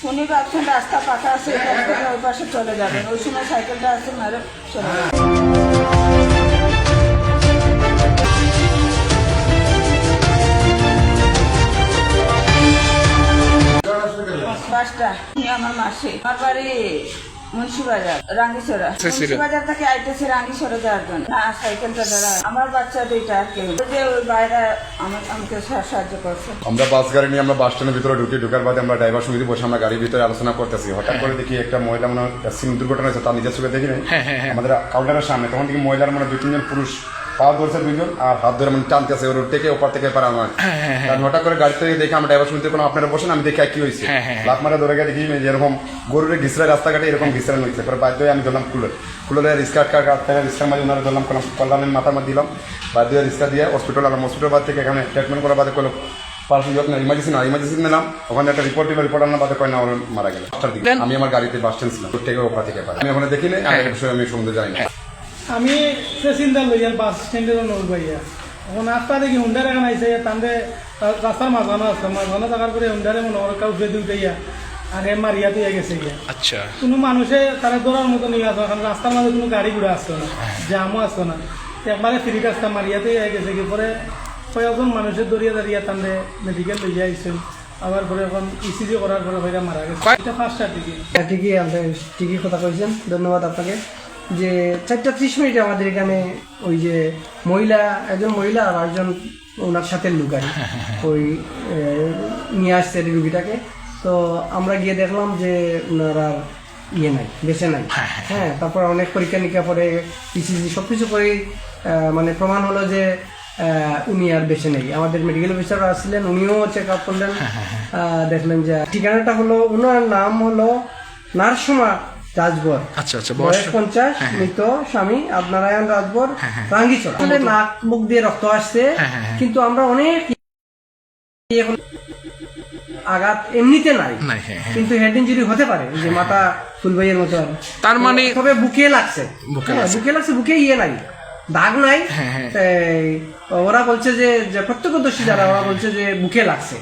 উনি ভাবছেন রাস্তা পাকা আছে, এখান থেকে ওই পাশে চলে যাবেন। ওই সময় সাইকেলটা আছে মেরে চলে যাবেন। পাঁচটা আমার মাসি, আমার বাড়ি মুন্সিবাজার রাঙ্গিছড়া। মুন্সিবাজার থেকে আইতেছে রাঙ্গিছড়া যাওয়ার জন্য। না, সাইকেলটা দ্বারা আমার বাচ্চা দুইটা আর কেউ যে ওই বাইরে আমাকে সাহায্য করছে। আমরা বাস গাড়ি নিয়ে আমরা বাস স্ট্যান্ডের ভিতরে ঢোকার বাদে আমরা ড্রাইভার সমিতি বসে আমরা গাড়ির ভিতরে আলোচনা করতেছি। হঠাৎ করে দেখি একটা মহিলা মনে হয় দুর্ঘটনা হয়েছে, তার নিজের চোখে দেখি নাই আমাদের কাউন্টারের সামনে। তখন দেখি মহিলার মানে 2-3 জন পুরুষ পা ধরছে, 2 জন আর হাত ধরে মানে টানতে আছে রোড থেকে ওপার থেকে পারা আমার। হঠাৎ করে গাড়ি থেকে দেখি আমরা ড্রাইভার সমিতি কোনো আপনারা বসেন, আমি দেখি কি হয়েছে। লাখ মারা ধরে গিয়ে দেখি যেরকম গরুরে ঘিসরা রাস্তাঘাটে এরকম ঘিসরা হয়েছে। পরে বাধ্য হয়ে আমি ধরলাম কুলোরে রিস্কার রিস্কার মাঝে ওনারা ধরলাম কল্যাণের মাথার মধ্যে দিলাম। বাধ্য হয়ে রিস্কা দিয়ে হসপিটাল আলাম। হসপিটাল বাদ থেকে এখানে ট্রিটমেন্ট করার বাদে কোনো ইমার্জেন্সি নিলাম। ওখানে একটা রিপোর্ট দিল, রিপোর্ট আনার বাদে কয় না ওরা মারা গেল। আমি আমার গাড়িতে বাস স্ট্যান্ড ছিলাম, থেকে ওপর থেকে আমি ওখানে দেখি নাই, আর বিষয়ে আমি সমুদ্রে যাই না। আমি চিন্তা লইয়া বাস স্ট্যান্ডের নড় পাইয়া এখন রাস্তা দেখি হুন্ডার এখন আইসে তান্দে রাস্তার মাঝানো আছে, মাঝানো থাকার পরে হুন্ডারে মনে হয় কাউ উঠে উঠাইয়া আর হে মারিয়া দিয়ে গেছে গিয়া। আচ্ছা, কোনো মানুষে তারা ধরার মতো নিয়ে আসে, কারণ রাস্তার মাঝে কোনো গাড়ি ঘোড়া আসতো না, জামও আসতো না। একবারে ফ্রি রাস্তা মারিয়াতে গেছে গিয়ে। পরে কয়েকজন মানুষের দরিয়া দাঁড়িয়ে তান্দে মেডিকেল লইয়া আইসেন। আবার পরে এখন ইসিজি করার পরে হয়ে মারা গেছে। এটা 5টা টিকিট। ঠিকই আপনি ঠিকই কথা কইছেন, ধন্যবাদ আপনাকে। যে 4:30 মিনিটে আমাদের এখানে ওই যে একজন মহিলা আর একজন ওনার সাথে লোক আর ওই নিয়ে আসছে রুগীটাকে। তো আমরা গিয়ে দেখলাম যে ওনারা নাই, বেঁচে নাই। হ্যাঁ, তারপর অনেক পরীক্ষা নিরীক্ষা পরে ইসিজি সবকিছু করে মানে প্রমাণ হলো যে উনি আর বেঁচে নেই। আমাদের মেডিকেল অফিসাররা আসছিলেন, উনিও চেক আপ করলেন, দেখলেন যে ঠিকানাটা হলো, ওনার নাম হলো নারসুমা রাজবর। আচ্ছা আচ্ছা, বয়স 50, মৃত স্বামী আবনারায়ণ রাজবর, রাঙ্গিছড়া। নাক মুখ দিয়ে রক্ত আসছে, কিন্তু আমরা অনেক আঘাত এমনিতে নাই, কিন্তু হেড ইঞ্জুরি হতে পারে, যে মাথা ফুলবাইয়ের মতো। তার মানে তবে বুকে লাগছে, বুকে নাই, দাগ নাই। ওরা বলছে যে প্রত্যক্ষদর্শী যারা, ওরা বলছে যে বুকে লাগছে।